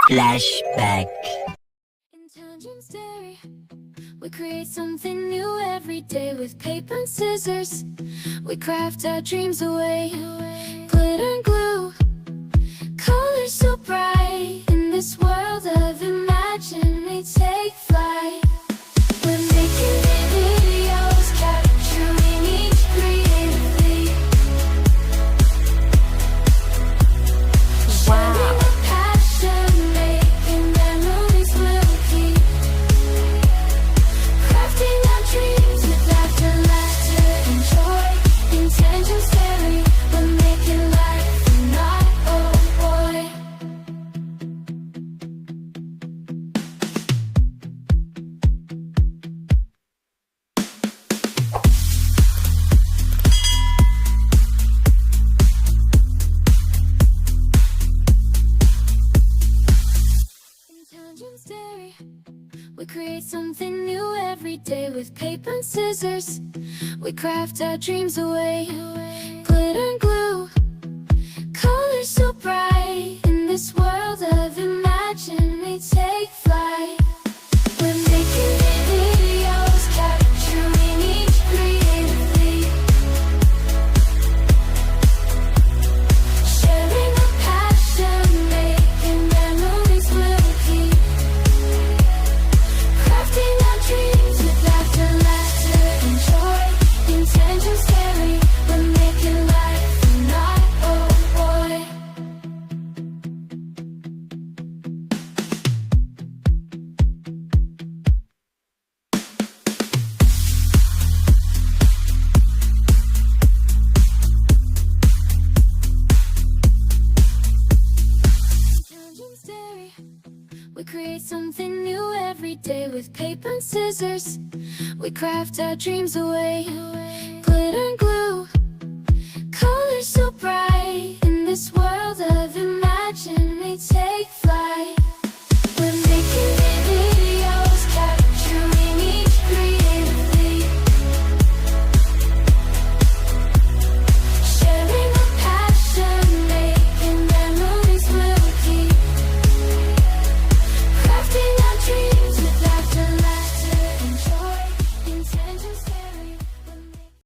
Flashback. Intelligence dairy. We create something new every day with paper and scissors. We craft our dreams away. Glitter and glue, colors so bright. In this world of imagination, we take flight. We're making videos, capturing each creatively. Sharing a passion, making memories we'll keep. Crafting our dreams with laughter and joy. Intentions vary, we're making life and not oh boy. Intelligence dairy. We create something new every day with paper and scissors. We craft our dreams away. Glitter and glue, colors so bright. In this world of imagination, we take flight. We're making videos, capturing each creatively. Sharing a passion, making memories we'll keep. Crafting our dreams with laughter and joy. Intentions carry, we're making life and not oh boy. Intelligence dairy. We create something new every day with paper and scissors. We craft our dreams away. Glitter and glue, colors so bright. In this world of imagination,